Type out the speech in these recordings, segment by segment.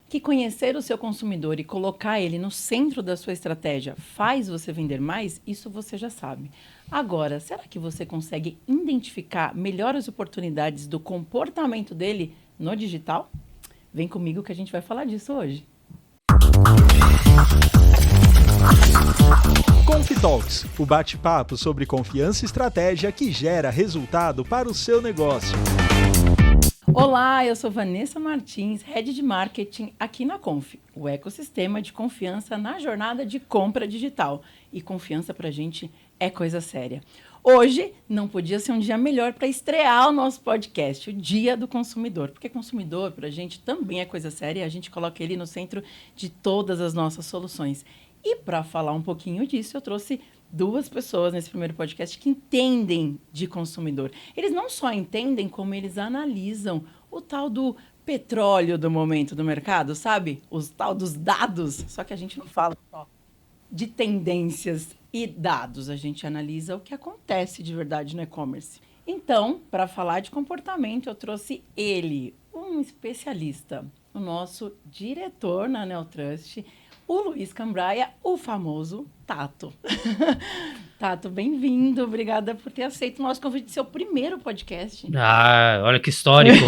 que conhecer o seu consumidor e colocar ele no centro da sua estratégia faz você vender mais, isso você já sabe. Agora, será que você consegue identificar melhor as oportunidades do comportamento dele no digital? Vem comigo que a gente vai falar disso hoje. ConfiTalks, o bate-papo sobre confiança e estratégia que gera resultado para o seu negócio. Olá, eu sou Vanessa Martins, Head de Marketing aqui na Conf, o ecossistema de confiança na jornada de compra digital. E confiança pra gente é coisa séria. Hoje não podia ser um dia melhor para estrear o nosso podcast, o Dia do Consumidor, porque consumidor pra gente também é coisa séria e a gente coloca ele no centro de todas as nossas soluções. E para falar um pouquinho disso, eu trouxe duas pessoas nesse primeiro podcast que entendem de consumidor. Eles não só entendem, como eles analisam o tal do petróleo do momento do mercado, sabe? Os tal dos dados. Só que a gente não fala só de tendências e dados. A gente analisa o que acontece de verdade no e-commerce. Então, para falar de comportamento, eu trouxe ele, um especialista, o nosso diretor na Neotrust, o Luiz Cambraia, o famoso Tato. Tato, bem-vindo. Obrigada por ter aceito o nosso convite de seu primeiro podcast. Ah, olha que histórico.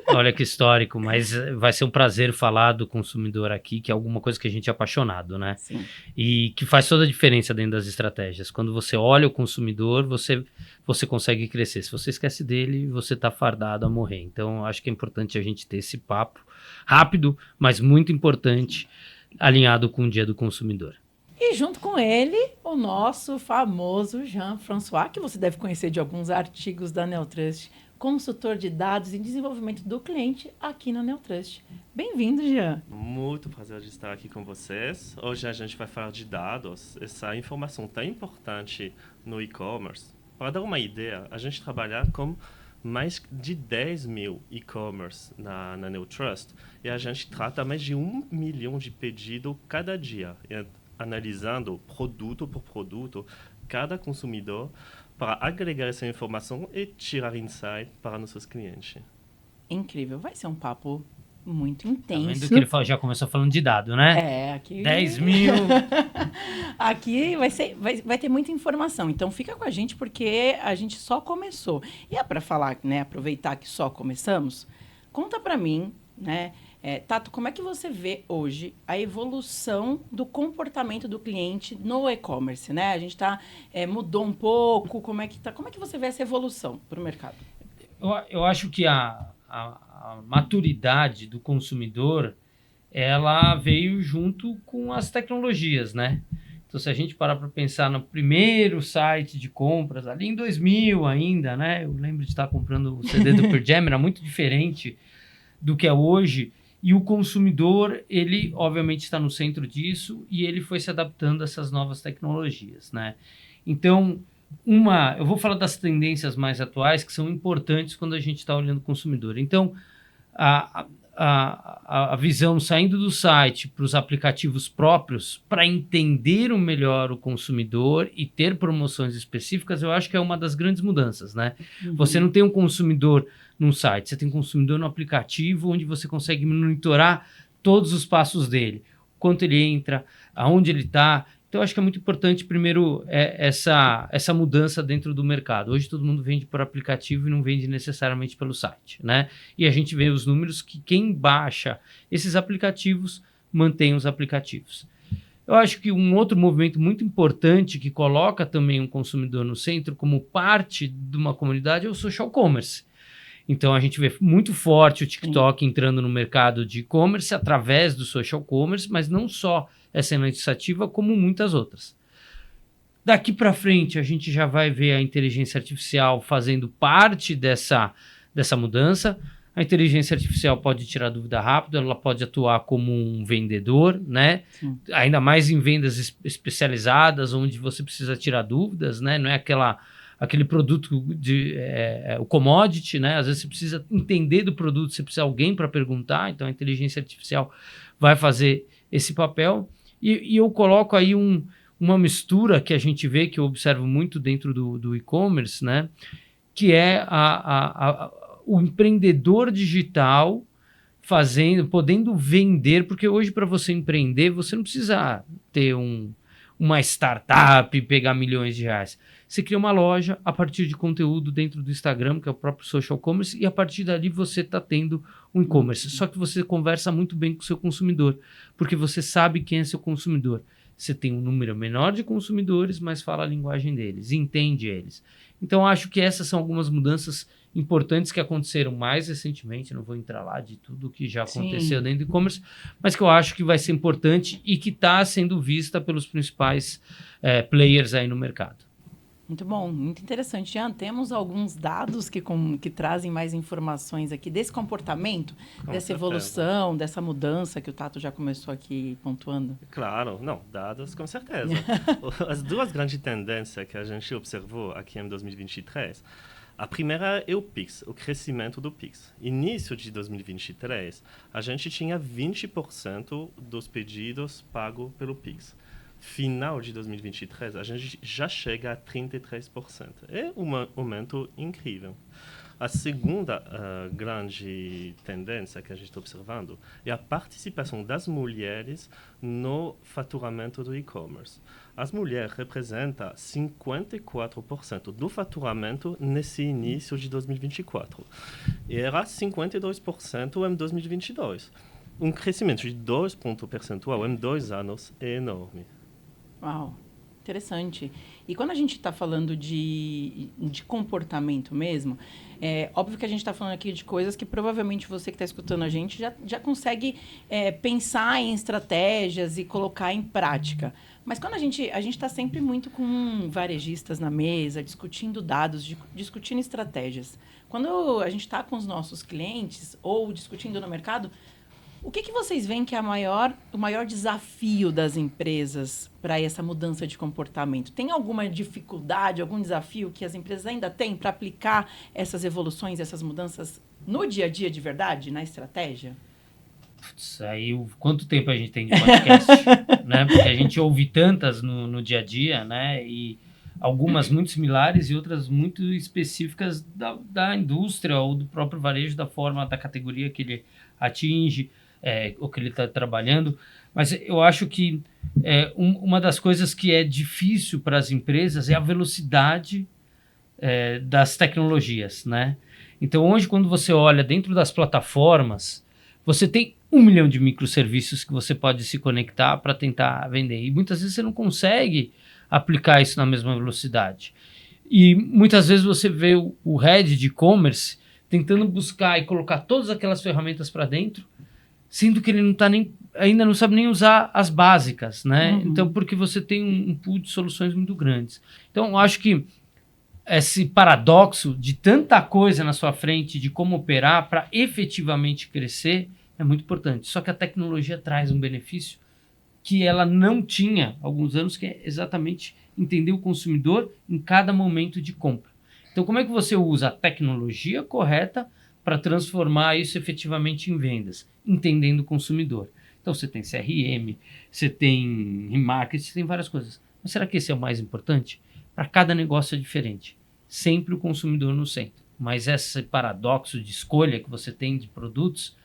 Olha que histórico. Mas vai ser um prazer falar do consumidor aqui, que é alguma coisa que a gente é apaixonado, né? Sim. E que faz toda a diferença dentro das estratégias. Quando você olha o consumidor, você consegue crescer. Se você esquece dele, você está fardado a morrer. Então, acho que é importante a gente ter esse papo rápido, mas muito importante, alinhado com o Dia do Consumidor. E junto com ele, o nosso famoso Jean-François, que você deve conhecer de alguns artigos da Neotrust, consultor de dados e desenvolvimento do cliente aqui na Neotrust. Bem-vindo, Jean. Muito prazer de estar aqui com vocês. Hoje a gente vai falar de dados, essa informação tão importante no e-commerce. Para dar uma ideia, a gente trabalha com mais de 10 mil e-commerce na Neotrust e a gente trata mais de 1 milhão de pedidos cada dia, analisando produto por produto cada consumidor para agregar essa informação e tirar insight para nossos clientes. Incrível, vai ser um papo muito intenso. Tá vendo que ele já começou falando de dado, né? Aqui... 10 mil... Aqui vai ter muita informação, então fica com a gente porque a gente só começou. E é para falar, né, aproveitar que só começamos, conta para mim, né, Tato, como é que você vê hoje a evolução do comportamento do cliente no e-commerce, né? A gente mudou um pouco, como é que você vê essa evolução para o mercado? Eu acho que a maturidade do consumidor, ela veio junto com as tecnologias, né? Então, se a gente parar para pensar no primeiro site de compras, ali em 2000 ainda, né? Eu lembro de estar comprando o CD do Pearl Jam, era muito diferente do que é hoje. E o consumidor, ele obviamente está no centro disso e ele foi se adaptando a essas novas tecnologias, né? Então, eu vou falar das tendências mais atuais que são importantes quando a gente está olhando o consumidor. Então, a visão saindo do site para os aplicativos próprios para entender melhor o consumidor e ter promoções específicas, eu acho que é uma das grandes mudanças, né? Uhum. Você não tem um consumidor num site, você tem um consumidor no aplicativo onde você consegue monitorar todos os passos dele, quanto ele entra, aonde ele está. Então, eu acho que é muito importante, primeiro, essa mudança dentro do mercado. Hoje, todo mundo vende por aplicativo e não vende necessariamente pelo site, né? E a gente vê os números que quem baixa esses aplicativos mantém os aplicativos. Eu acho que um outro movimento muito importante que coloca também um consumidor no centro como parte de uma comunidade é o social commerce. Então, a gente vê muito forte o TikTok entrando no mercado de e-commerce através do social commerce, mas não só essa iniciativa, como muitas outras. Daqui para frente, a gente já vai ver a inteligência artificial fazendo parte dessa mudança. A inteligência artificial pode tirar dúvida rápido, ela pode atuar como um vendedor, né? Sim. Ainda mais em vendas especializadas, onde você precisa tirar dúvidas, né? Não é aquele produto o commodity, né? Às vezes você precisa entender do produto, você precisa de alguém para perguntar, então a inteligência artificial vai fazer esse papel. E eu coloco aí uma mistura que a gente vê, que eu observo muito dentro do e-commerce, né? Que é o empreendedor digital podendo vender, porque hoje para você empreender, você não precisa ter uma startup e pegar milhões de reais. Você cria uma loja a partir de conteúdo dentro do Instagram, que é o próprio social commerce, e a partir dali você está tendo um e-commerce. Só que você conversa muito bem com o seu consumidor, porque você sabe quem é seu consumidor. Você tem um número menor de consumidores, mas fala a linguagem deles, entende eles. Então, acho que essas são algumas mudanças importantes que aconteceram mais recentemente. Não vou entrar lá de tudo que já aconteceu dentro do e-commerce, mas que eu acho que vai ser importante e que está sendo vista pelos principais players aí no mercado. Muito bom, muito interessante. Jean, temos alguns dados que trazem mais informações aqui desse comportamento, dessa evolução, dessa mudança que o Tato já começou aqui pontuando? Claro, não, dados com certeza. As duas grandes tendências que a gente observou aqui em 2023, a primeira é o Pix, o crescimento do Pix. Início de 2023, a gente tinha 20% dos pedidos pagos pelo Pix. Final de 2023, a gente já chega a 33%. É um aumento incrível. A segunda grande tendência que a gente está observando é a participação das mulheres no faturamento do e-commerce. As mulheres representam 54% do faturamento nesse início de 2024. Era 52% em 2022. Um crescimento de 2 pontos percentuais em 2 anos é enorme. Uau, interessante. E quando a gente está falando de comportamento mesmo, é óbvio que a gente está falando aqui de coisas que provavelmente você que está escutando a gente já consegue pensar em estratégias e colocar em prática. Mas quando a gente está sempre muito com varejistas na mesa, discutindo dados, discutindo estratégias. Quando a gente está com os nossos clientes ou discutindo no mercado, o que vocês veem que é o maior desafio das empresas para essa mudança de comportamento? Tem alguma dificuldade, algum desafio que as empresas ainda têm para aplicar essas evoluções, essas mudanças no dia a dia de verdade, na estratégia? Putz, aí quanto tempo a gente tem de podcast? Né? Porque a gente ouve tantas no dia a dia, né? E algumas muito similares e outras muito específicas da indústria ou do próprio varejo, da forma, da categoria que ele atinge. O que ele está trabalhando, mas eu acho que uma das coisas que é difícil para as empresas é a velocidade das tecnologias, né? Então, hoje, quando você olha dentro das plataformas, você tem 1 milhão de microserviços que você pode se conectar para tentar vender, e muitas vezes você não consegue aplicar isso na mesma velocidade. E muitas vezes você vê o head de e-commerce tentando buscar e colocar todas aquelas ferramentas para dentro, sendo que ele ainda não sabe nem usar as básicas, né? Uhum. Então, porque você tem um pool de soluções muito grandes. Então, eu acho que esse paradoxo de tanta coisa na sua frente, de como operar para efetivamente crescer, é muito importante. Só que a tecnologia traz um benefício que ela não tinha há alguns anos, que é exatamente entender o consumidor em cada momento de compra. Então, como é que você usa a tecnologia correta para transformar isso efetivamente em vendas, entendendo o consumidor? Então, você tem CRM, você tem remarketing, você tem várias coisas. Mas será que esse é o mais importante? Para cada negócio é diferente. Sempre o consumidor no centro. Mas esse paradoxo de escolha que você tem de produtos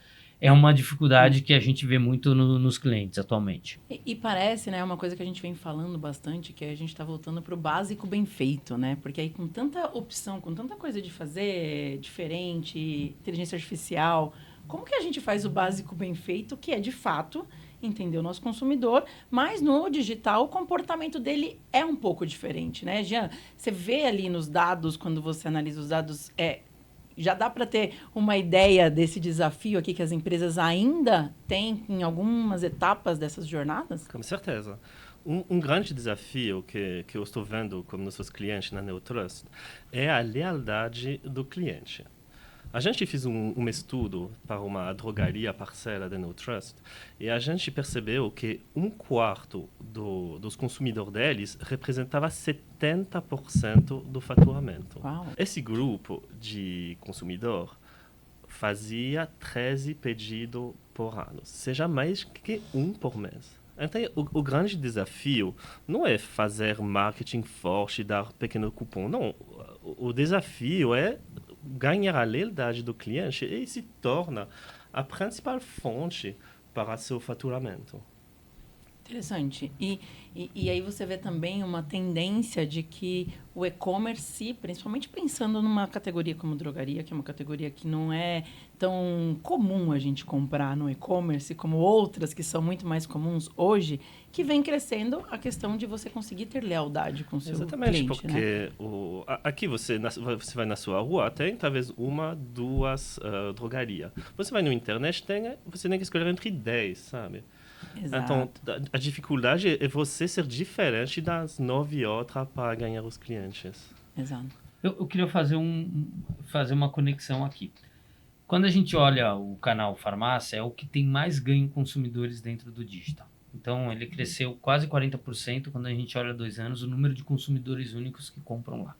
é uma dificuldade que a gente vê muito nos clientes atualmente. E parece, né, uma coisa que a gente vem falando bastante, que a gente está voltando para o básico bem feito, né? Porque aí com tanta opção, com tanta coisa de fazer diferente, inteligência artificial, como que a gente faz o básico bem feito, que é de fato entender o nosso consumidor, mas no digital o comportamento dele é um pouco diferente, né, Jean? Você vê ali nos dados, quando você analisa os dados, já dá para ter uma ideia desse desafio aqui que as empresas ainda têm em algumas etapas dessas jornadas? Com certeza. Um grande desafio que eu estou vendo com nossos clientes na Neotrust é a lealdade do cliente. A gente fez um estudo para uma drogaria parceira da Neotrust e a gente percebeu que 1/4 dos consumidores deles representava 70% do faturamento. Uau. Esse grupo de consumidor fazia 13 pedidos por ano, seja mais que um por mês. Então, o grande desafio não é fazer marketing forte e dar pequeno cupom. Não, o desafio é ganhar a lealdade do cliente e se torna a principal fonte para seu faturamento. Interessante. E aí você vê também uma tendência de que o e-commerce, principalmente pensando numa categoria como drogaria, que é uma categoria que não é tão comum a gente comprar no e-commerce, como outras que são muito mais comuns hoje, que vem crescendo a questão de você conseguir ter lealdade com o seu Exatamente, cliente, porque né? aqui você vai na sua rua, tem talvez uma, duas drogarias. Você vai na internet, você tem que escolher entre 10, sabe? Exato. Então, a dificuldade é você ser diferente das 9 outras para ganhar os clientes. Exato. Eu queria fazer uma conexão aqui. Quando a gente olha o canal Farmácia, é o que tem mais ganho consumidores dentro do digital. Então, ele cresceu quase 40% quando a gente olha 2 anos, o número de consumidores únicos que compram lá.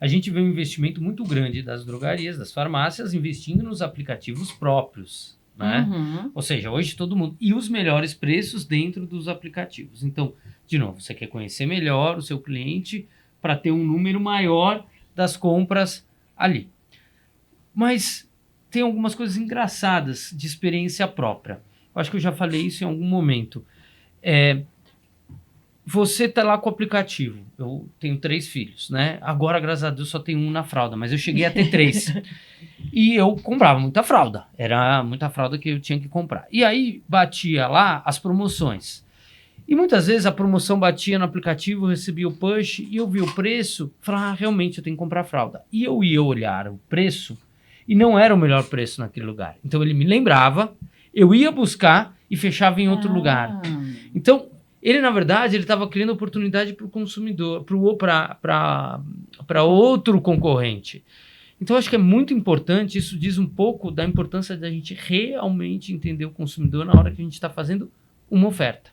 A gente vê um investimento muito grande das drogarias, das farmácias, investindo nos aplicativos próprios, né? Uhum. Ou seja, hoje todo mundo... E os melhores preços dentro dos aplicativos. Então, de novo, você quer conhecer melhor o seu cliente para ter um número maior das compras ali. Mas tem algumas coisas engraçadas de experiência própria. Eu acho que eu já falei isso em algum momento. Você está lá com o aplicativo. Eu tenho 3 filhos, né? Agora, graças a Deus, só tenho um na fralda, mas eu cheguei a ter 3. E eu comprava muita fralda. Era muita fralda que eu tinha que comprar. E aí, batia lá as promoções. E muitas vezes a promoção batia no aplicativo, eu recebia o push e eu via o preço, falava, realmente eu tenho que comprar fralda. E eu ia olhar o preço e não era o melhor preço naquele lugar. Então ele me lembrava, eu ia buscar e fechava em outro lugar. Então, ele na verdade, ele estava criando oportunidade para o consumidor, para outro concorrente. Então, eu acho que é muito importante, isso diz um pouco da importância da gente realmente entender o consumidor na hora que a gente está fazendo uma oferta.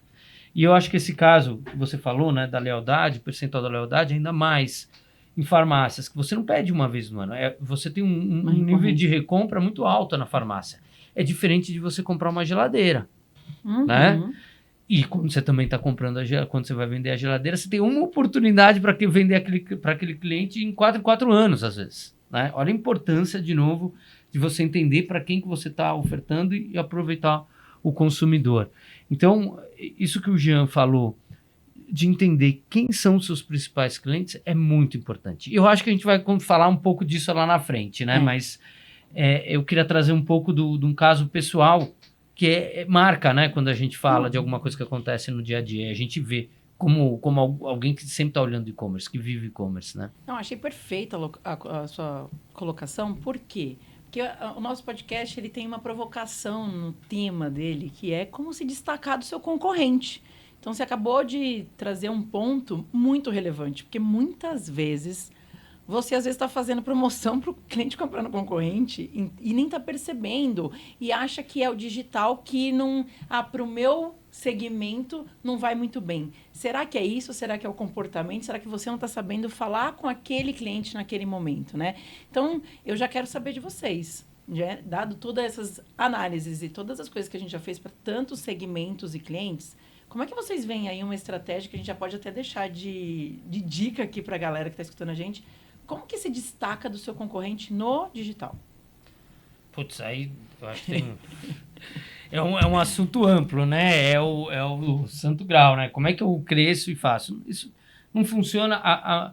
E eu acho que esse caso que você falou, né, da lealdade, percentual da lealdade, ainda mais em farmácias, que você não pede uma vez no ano. Você tem um nível de recompra muito alto na farmácia. É diferente de você comprar uma geladeira, né? E quando você também está comprando quando você vai vender a geladeira, você tem uma oportunidade para vender para aquele cliente em 4 anos, às vezes. Né? Olha a importância, de novo, de você entender para quem que você está ofertando e aproveitar o consumidor. Então, isso que o Jean falou, de entender quem são os seus principais clientes, é muito importante. Eu acho que a gente vai falar um pouco disso lá na frente, né? Mas eu queria trazer um pouco de um caso pessoal que marca, né? Quando a gente fala de alguma coisa que acontece no dia a dia. A gente vê como alguém que sempre está olhando e-commerce, que vive e-commerce, né? Não, achei perfeita a sua colocação. Por quê? Porque o nosso podcast ele tem uma provocação no tema dele, que é como se destacar do seu concorrente. Então, você acabou de trazer um ponto muito relevante, porque muitas vezes você, às vezes, está fazendo promoção para o cliente comprar no concorrente e nem está percebendo e acha que é o digital que não... para o meu segmento não vai muito bem. Será que é isso? Será que é o comportamento? Será que você não está sabendo falar com aquele cliente naquele momento, né? Então, eu já quero saber de vocês, né? Dado todas essas análises e todas as coisas que a gente já fez para tantos segmentos e clientes, como é que vocês veem aí uma estratégia que a gente já pode até deixar de dica aqui para a galera que está escutando a gente? Como que se destaca do seu concorrente no digital? Putz, aí eu acho que tem... É um assunto amplo, né? É o santo grau, né? Como é que eu cresço e faço? Isso não funciona,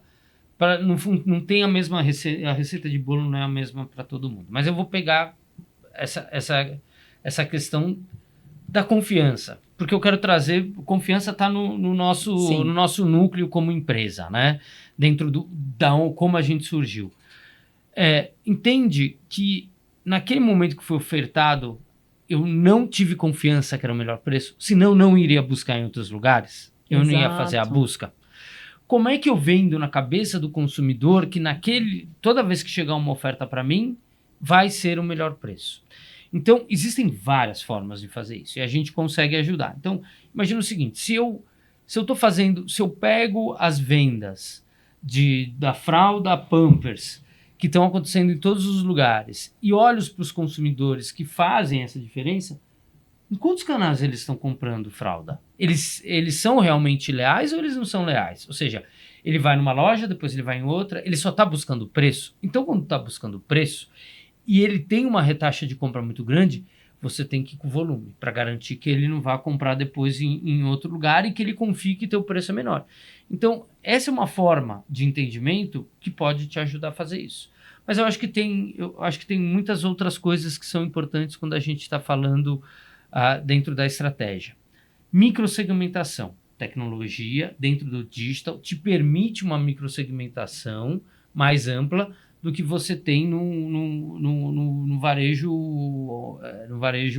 não tem a mesma receita, a receita de bolo não é a mesma para todo mundo. Mas eu vou pegar essa questão da confiança, porque eu quero trazer, confiança está no nosso núcleo como empresa, né? Dentro como a gente surgiu. Entende que naquele momento que foi ofertado, eu não tive confiança que era o melhor preço, senão não iria buscar em outros lugares. Eu não ia fazer a busca. Como é que eu vendo na cabeça do consumidor que toda vez que chegar uma oferta para mim, vai ser o melhor preço? Então, existem várias formas de fazer isso e a gente consegue ajudar. Então, imagina o seguinte, se eu pego as vendas da fralda Pampers, que estão acontecendo em todos os lugares, e olho para os consumidores que fazem essa diferença, em quantos canais eles estão comprando fralda? Eles são realmente leais ou eles não são leais? Ou seja, ele vai numa loja, depois ele vai em outra, ele só está buscando preço. Então, quando está buscando preço, e ele tem uma retaxa de compra muito grande, você tem que ir com volume, para garantir que ele não vá comprar depois em outro lugar e que ele confie que teu preço é menor. Então, essa é uma forma de entendimento que pode te ajudar a fazer isso. Mas eu acho que tem muitas outras coisas que são importantes quando a gente está falando dentro da estratégia. Microsegmentação. Tecnologia dentro do digital te permite uma microsegmentação mais ampla do que você tem no varejo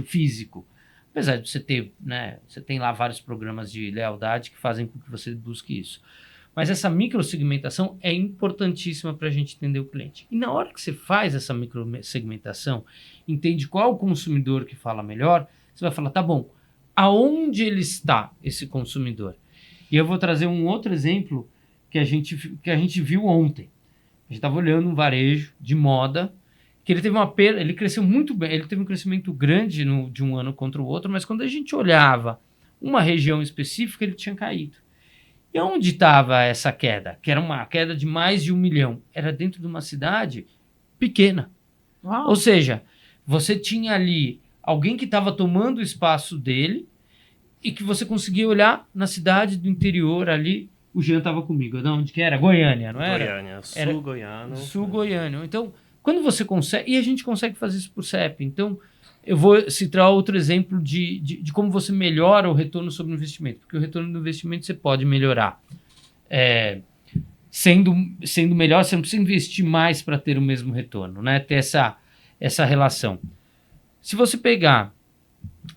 físico. Apesar de você ter, né, você tem lá vários programas de lealdade que fazem com que você busque isso. Mas essa microsegmentação é importantíssima para a gente entender o cliente. E na hora que você faz essa microsegmentação, entende qual é o consumidor que fala melhor, você vai falar, tá bom, aonde ele está, esse consumidor? E eu vou trazer um outro exemplo que a gente viu ontem. A gente estava olhando um varejo de moda, que ele teve ele cresceu muito bem, ele teve um crescimento grande de um ano contra o outro, mas quando a gente olhava uma região específica, ele tinha caído. E onde estava essa queda? Que era uma queda de mais de 1 milhão. Era dentro de uma cidade pequena. Uau. Ou seja, você tinha ali alguém que estava tomando o espaço dele e que você conseguia olhar na cidade do interior ali. O Jean estava comigo. De onde que era? Goiânia, não era? Goiânia, sul-goiano. Sul-goiano. Então, quando você consegue... E a gente consegue fazer isso por CEP. Então, eu vou citar outro exemplo de como você melhora o retorno sobre o investimento. Porque o retorno do investimento você pode melhorar. Sendo melhor, você não precisa investir mais para ter o mesmo retorno, né? Ter essa relação. Se você pegar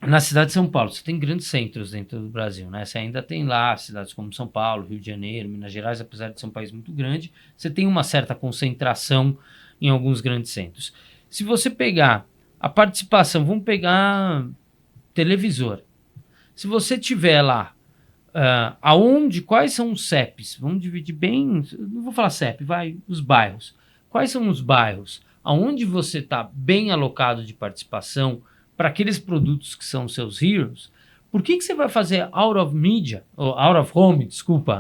na cidade de São Paulo, você tem grandes centros dentro do Brasil, né? Você ainda tem lá cidades como São Paulo, Rio de Janeiro, Minas Gerais, apesar de ser um país muito grande, você tem uma certa concentração em alguns grandes centros. Se você pegar a participação, vamos pegar televisor. Se você tiver lá, quais são os CEPs? Vamos dividir bem, não vou falar CEP, os bairros. Quais são os bairros aonde você está bem alocado de participação para aqueles produtos que são seus heroes? Por que você vai fazer out of home?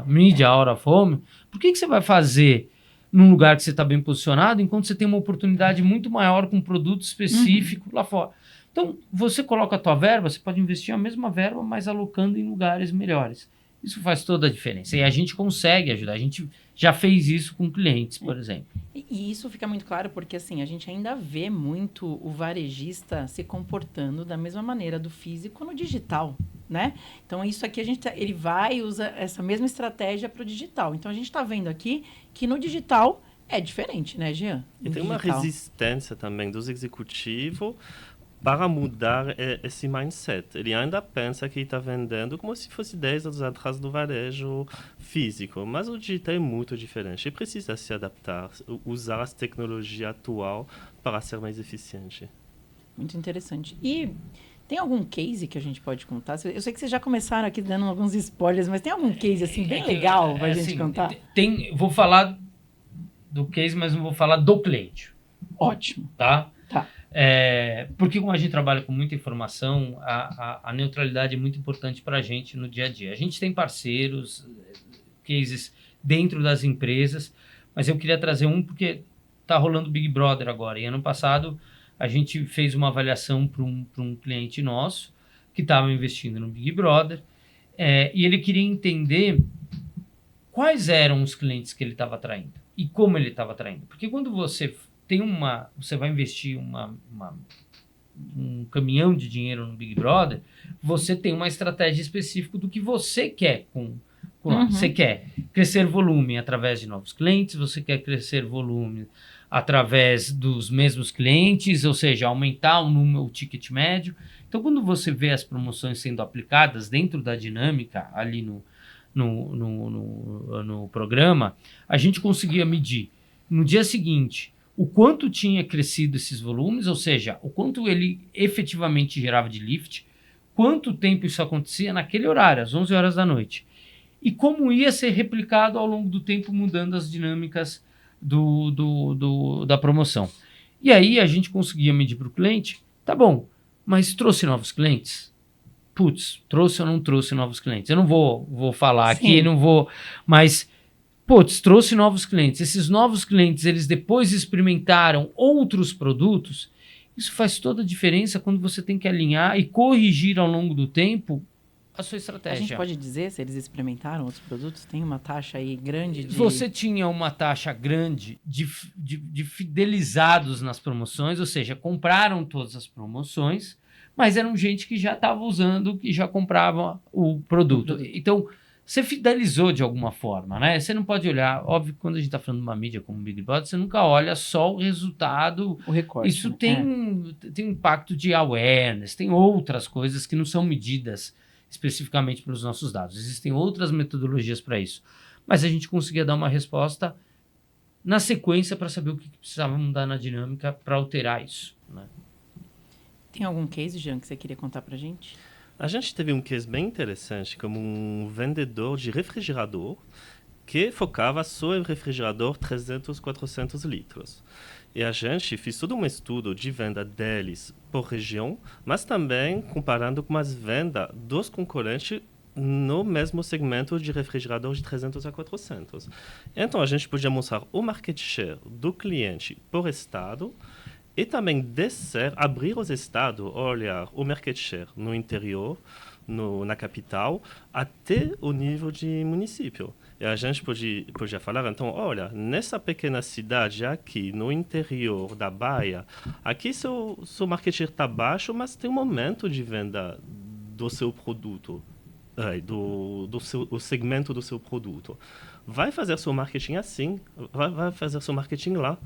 Media out of home? Por que você vai fazer num lugar que você está bem posicionado, enquanto você tem uma oportunidade muito maior com um produto específico lá fora? Então, você coloca a tua verba, você pode investir a mesma verba, mas alocando em lugares melhores. Isso faz toda a diferença. E a gente consegue ajudar. A gente já fez isso com clientes, por exemplo. E isso fica muito claro porque, assim, a gente ainda vê muito o varejista se comportando da mesma maneira do físico no digital, né? Então, isso aqui ele vai usar essa mesma estratégia para o digital. Então, a gente está vendo aqui que no digital é diferente, né, Jean? E tem uma resistência também dos executivos para mudar esse mindset. Ele ainda pensa que está vendendo como se fosse 10 anos atrás do varejo físico, mas o digital é muito diferente e precisa se adaptar, usar as tecnologias atuais para ser mais eficiente. Muito interessante. E tem algum case que a gente pode contar? Eu sei que vocês já começaram aqui dando alguns spoilers, mas tem algum case assim bem legal para a gente contar? Vou falar do case, mas não vou falar do cliente. Ótimo. Tá? Tá. Porque como a gente trabalha com muita informação, a neutralidade é muito importante para a gente no dia a dia. A gente tem parceiros, cases dentro das empresas, mas eu queria trazer um porque está rolando Big Brother agora. E ano passado a gente fez uma avaliação para um cliente nosso que estava investindo no Big Brother e ele queria entender quais eram os clientes que ele estava atraindo e como ele estava atraindo. Porque quando você vai investir um caminhão de dinheiro no Big Brother, você tem uma estratégia específica do que você quer Você quer crescer volume através de novos clientes, você quer crescer volume através dos mesmos clientes, ou seja, aumentar o ticket médio. Então, quando você vê as promoções sendo aplicadas dentro da dinâmica ali no programa, a gente conseguia medir no dia seguinte o quanto tinha crescido esses volumes, ou seja, o quanto ele efetivamente gerava de lift, quanto tempo isso acontecia naquele horário, às 11 horas da noite, e como ia ser replicado ao longo do tempo, mudando as dinâmicas da promoção. E aí a gente conseguia medir para o cliente, tá bom, mas trouxe novos clientes? Putz, trouxe ou não trouxe novos clientes? Eu não vou falar aqui, mas... Putz, trouxe novos clientes. Esses novos clientes, eles depois experimentaram outros produtos Isso faz toda a diferença quando você tem que alinhar e corrigir ao longo do tempo a sua estratégia. A gente pode dizer se eles experimentaram outros produtos? Tem uma taxa aí grande de... Você tinha uma taxa grande de fidelizados nas promoções, ou seja, compraram todas as promoções, mas eram gente que já estava usando, que já comprava o produto. Então, você fidelizou de alguma forma, né? Você não pode olhar... Óbvio que quando a gente está falando de uma mídia como o Big Brother, você nunca olha só o resultado. O recorte. Isso tem um impacto de awareness, tem outras coisas que não são medidas especificamente pelos nossos dados. Existem outras metodologias para isso. Mas a gente conseguia dar uma resposta na sequência para saber o que precisava mudar na dinâmica para alterar isso, né? Tem algum case, Jean, que você queria contar para a gente? A gente teve um case bem interessante, como um vendedor de refrigerador que focava só em refrigerador 300, 400 litros. E a gente fez todo um estudo de venda deles por região, mas também comparando com as vendas dos concorrentes no mesmo segmento de refrigerador de 300 a 400. Então, a gente podia mostrar o market share do cliente por estado e também descer, abrir os estados, olhar o market share no interior, na capital, até o nível de município. E a gente podia falar, então, olha, nessa pequena cidade aqui, no interior da Bahia, aqui seu market share está baixo, mas tem um momento de venda do seu produto, o segmento do seu produto. Vai fazer seu marketing assim, vai fazer seu marketing lá.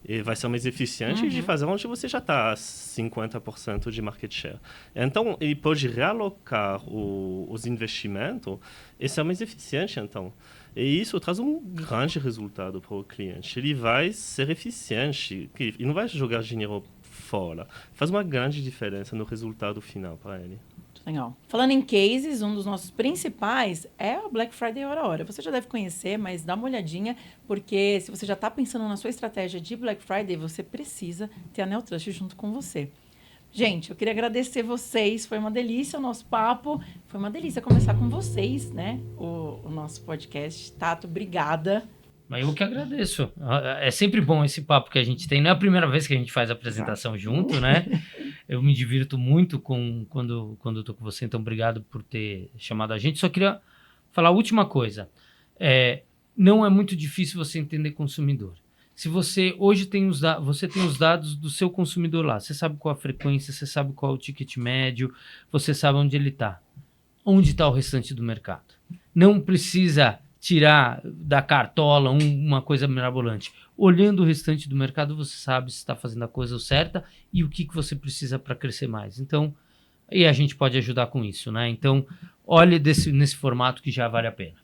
E vai ser mais eficiente de fazer onde você já está a 50% de market share. Então, ele pode realocar os investimentos e ser mais eficiente, então. E isso traz um grande resultado para o cliente. Ele vai ser eficiente, ele não vai jogar dinheiro fora. Faz uma grande diferença no resultado final para ele. Legal. Falando em cases, um dos nossos principais é o Black Friday Hora a Hora. Você já deve conhecer, mas dá uma olhadinha, porque se você já está pensando na sua estratégia de Black Friday, você precisa ter a Neotrust junto com você. Gente, eu queria agradecer vocês, foi uma delícia o nosso papo, foi uma delícia conversar com vocês, né? O nosso podcast. Tato, obrigada. Mas eu que agradeço. É sempre bom esse papo que a gente tem. Não é a primeira vez que a gente faz a apresentação junto, né? Eu me divirto muito quando eu tô com você, então obrigado por ter chamado a gente. Só queria falar a última coisa. Não é muito difícil você entender consumidor. Se você hoje tem os dados do seu consumidor lá, você sabe qual a frequência, você sabe qual é o ticket médio, você sabe onde ele está. Onde está o restante do mercado? Não precisa tirar da cartola uma coisa mirabolante. Olhando o restante do mercado, você sabe se está fazendo a coisa certa e o que você precisa para crescer mais. Então, e a gente pode ajudar com isso, né? Então, olhe nesse formato que já vale a pena.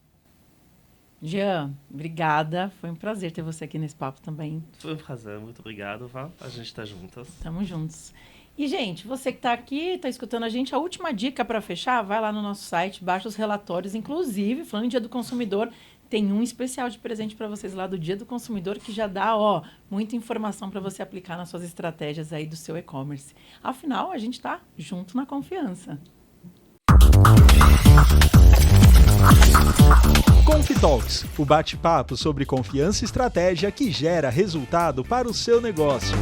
Jean, obrigada. Foi um prazer ter você aqui nesse papo também. Foi um prazer, muito obrigado, Val. A gente está juntas. Estamos juntos. E, gente, você que está aqui, está escutando a gente, a última dica para fechar, vai lá no nosso site, baixa os relatórios. Inclusive, falando em Dia do Consumidor, tem um especial de presente para vocês lá do Dia do Consumidor que já dá, muita informação para você aplicar nas suas estratégias aí do seu e-commerce. Afinal, a gente está junto na confiança. ConfiTalks, o bate-papo sobre confiança e estratégia que gera resultado para o seu negócio.